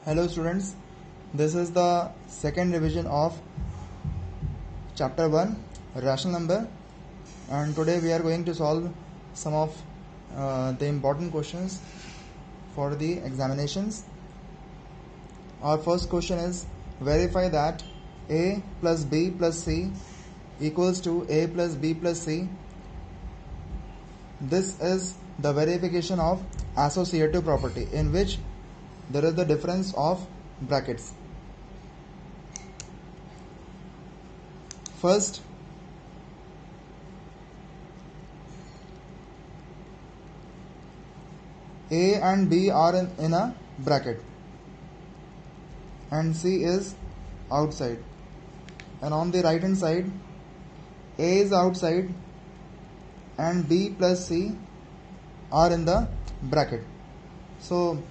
Hello students, this is the second revision of chapter 1 rational number, and today we are going to solve some of the important questions for the examinations. Our first question is, verify that a plus b plus c equals to a plus b plus c. This is the verification of associative property in which there is the difference of brackets. First, A and B are in a bracket and C is outside, and on the right hand side A is outside and B plus C are in the bracket. So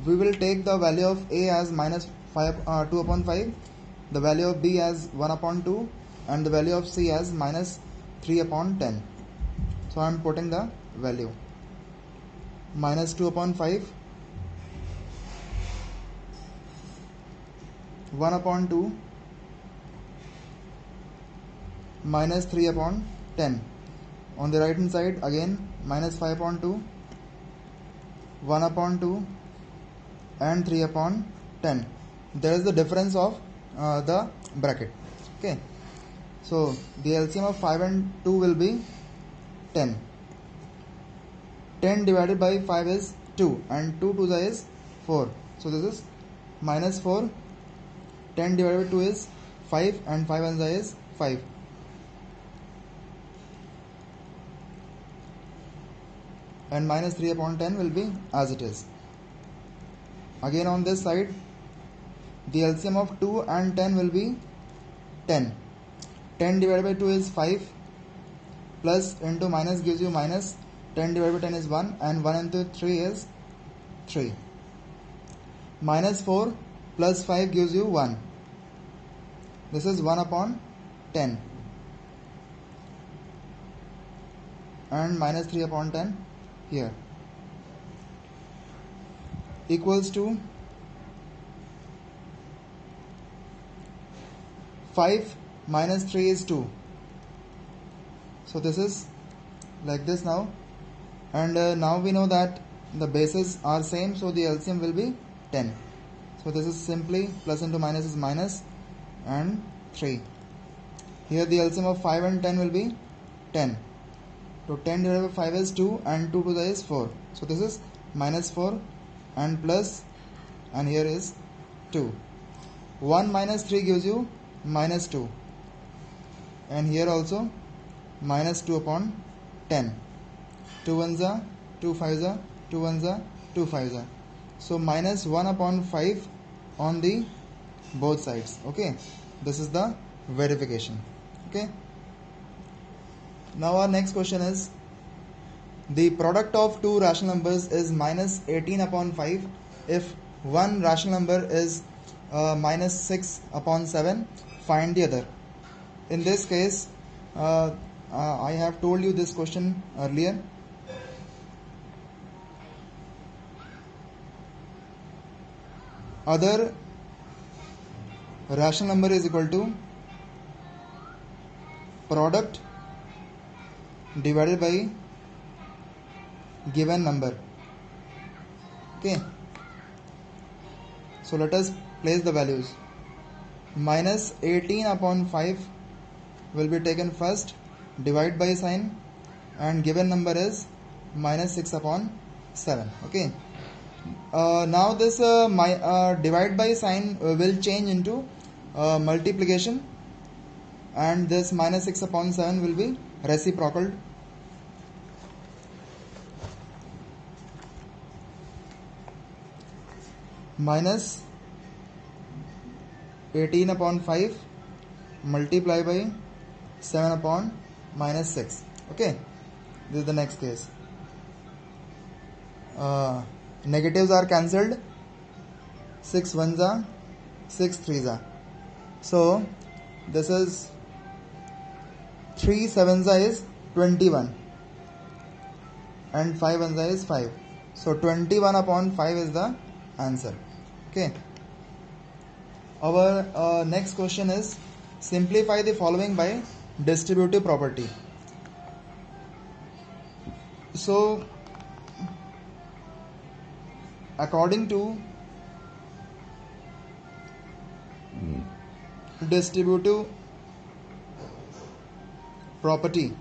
we will take the value of A as minus 2 upon 5, the value of B as 1 upon 2, and the value of C as minus 3 upon 10. So I am putting the value minus 2 upon 5, 1 upon 2, minus 3 upon 10. On the right hand side again minus 5 upon 2, 1 upon 2, and 3 upon 10. There is the difference of the bracket. Okay, so the LCM of 5 and 2 will be 10. 10 divided by 5 is 2, and 2 to the is 4. So this is minus 4. 10 divided by 2 is 5, and 5 and the is 5. And minus 3 upon 10 will be as it is. Again on this side, the LCM of 2 and 10 will be 10. 10 divided by 2 is 5, plus into minus gives you minus. 10 divided by 10 is 1, and 1 into 3 is 3. Minus 4 plus 5 gives you 1. This is 1 upon 10. And minus 3 upon 10 here. Equals to 5 minus 3 is 2. So this is like this now, and now we know that the bases are same, so the LCM will be 10. So this is simply plus into minus is minus and 3. Here the LCM of 5 and 10 will be 10. So 10 divided by 5 is 2, and 2 to the is 4. So this is minus 4 and plus, and here is 2. 1 minus 3 gives you minus 2, and here also minus 2 upon 10. 2 ones are 2 fives are 2 ones are 2 fives are. So minus 1 upon 5 on the both sides. Okay, this is the verification. Okay, now our next question is, the product of two rational numbers is minus 18 upon 5 if one rational number is minus 6 upon 7. Find the other. In this case, I have told you this question earlier. Other rational number is equal to product divided by given number. Okay, so let us place the values. Minus 18 upon 5 will be taken first, divide by sign, and given number is minus 6 upon 7. Okay, now this divide by sign will change into multiplication, and this minus 6 upon 7 will be reciprocal. Minus 18 upon 5 multiply by 7 upon minus 6. Okay, this is the next case. Negatives are cancelled. 6 ones are 6 threes are. So this is 3 sevens are is 21, and 5 ones are is 5. So 21 upon 5 is the answer. Okay. Our next question is simplify the following by distributive property. So according to distributive property,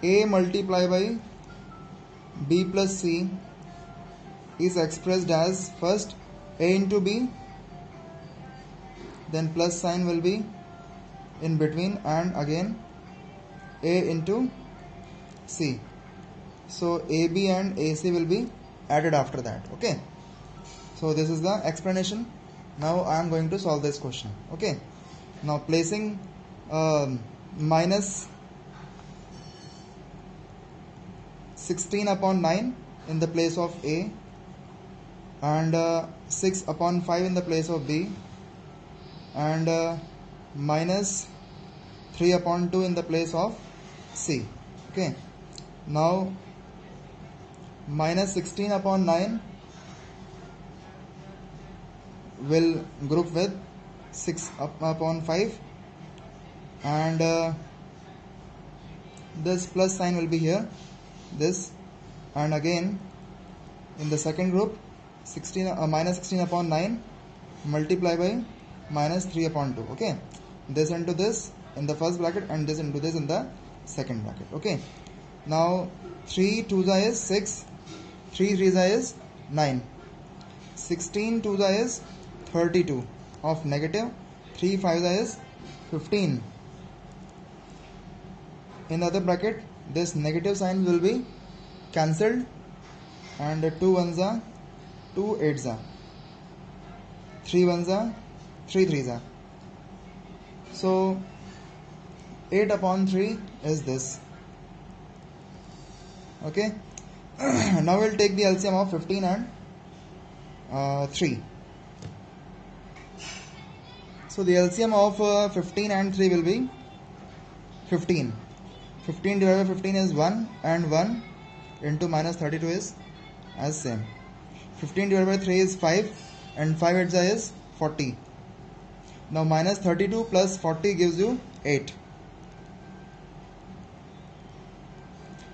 A multiplied by B plus C is expressed as first A into B, then plus sign will be in between, and again A into C. So AB and AC will be added after that. Okay. So this is the explanation. Now I am going to solve this question. Okay. Now placing minus 16 upon 9 in the place of A, and 6 upon 5 in the place of B, and minus 3 upon 2 in the place of C. Okay. Now minus 16 upon 9 will group with 6 upon 5, and this plus sign will be here, this, and again in the second group minus 16 upon 9 multiply by minus 3 upon 2. Okay, this into this in the first bracket and this into this in the second bracket. Okay, now 3 2s is 6, 3 3s is 9, 16 2s is 32 of negative, 3 5s is 15. In the other bracket this negative sign will be cancelled, and 2 1s are 2 8s are 3 1s are 3 3s are. So 8 upon 3 is this. Okay. Now we'll take the LCM of 15 and 3. So the LCM of 15 and 3 will be 15. 15 divided by 15 is 1, and 1 into minus 32 is as same. 15 divided by 3 is 5, and 5 8 is 40. Now minus 32 plus 40 gives you 8.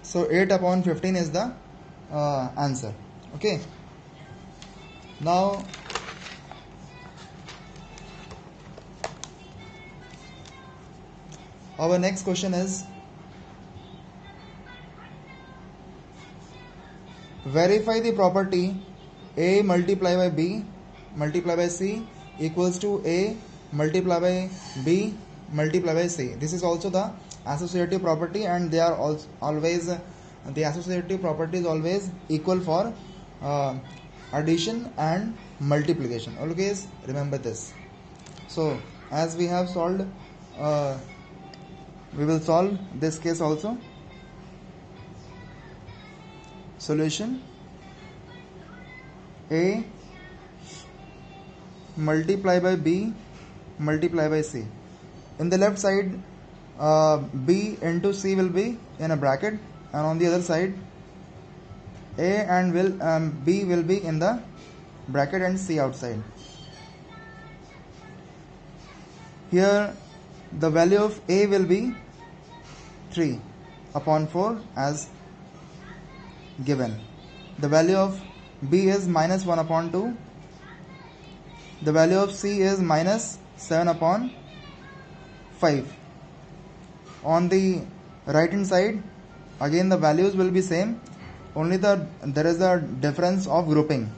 So 8 upon 15 is the answer. Okay. Now our next question is verify the property A multiplied by B multiplied by C equals to A multiplied by B multiplied by C. This is also the associative property, and they are also always, the associative property is always equal for addition and multiplication. Always remember this. So as we have solved, we will solve this case also. Solution: A multiplied by B multiplied by C. In the left side B into C will be in a bracket, and on the other side A and B will be in the bracket and C outside. Here the value of A will be 3 upon 4 as given. The value of B is minus 1 upon 2. The value of C is minus 7 upon 5. On the right hand side again the values will be same, only there is a difference of grouping,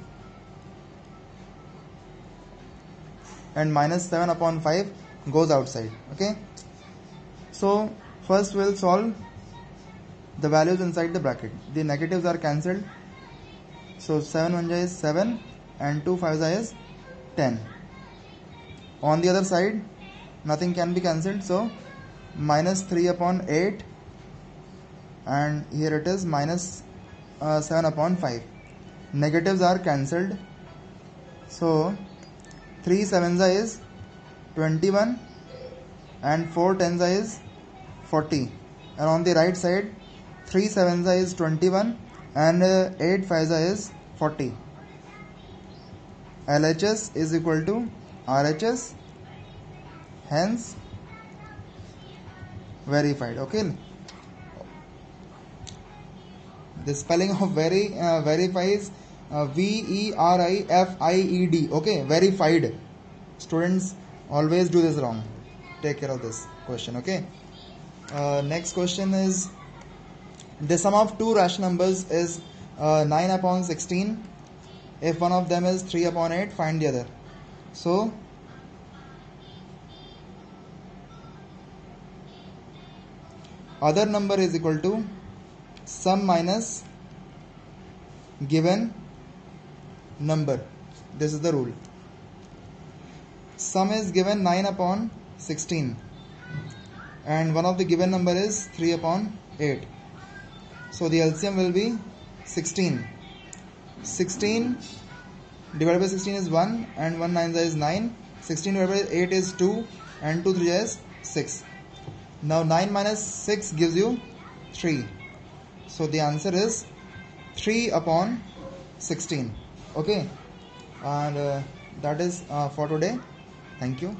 and minus 7 upon 5 goes outside. Okay, so first we'll solve the values inside the bracket. The negatives are cancelled, so 7 1 is 7 and 2 5 is 10. On the other side nothing can be cancelled, so minus 3 upon 8, and here it is minus 7 upon 5. Negatives are cancelled, so 3 7 is 21 and 4 10 is 40, and on the right side 3 7 is 21 and 8 5 is 40. LHS is equal to RHS, hence verified. Okay, the spelling of verify is VERIFIED. Okay, verified. Students always do this wrong. Take care of this question. Okay, next question is, the sum of two rational numbers is 9 upon 16. If one of them is 3 upon 8, find the other. So other number is equal to sum minus given number. This is the rule. Sum is given 9 upon 16 and one of the given number is 3 upon 8. So the LCM will be 16. 16 divided by 16 is 1 and 1 9 is 9. 16 divided by 8 is 2 and 2 3 is 6. Now 9 minus 6 gives you 3. So the answer is 3 upon 16. Okay, and that is for today. Thank you.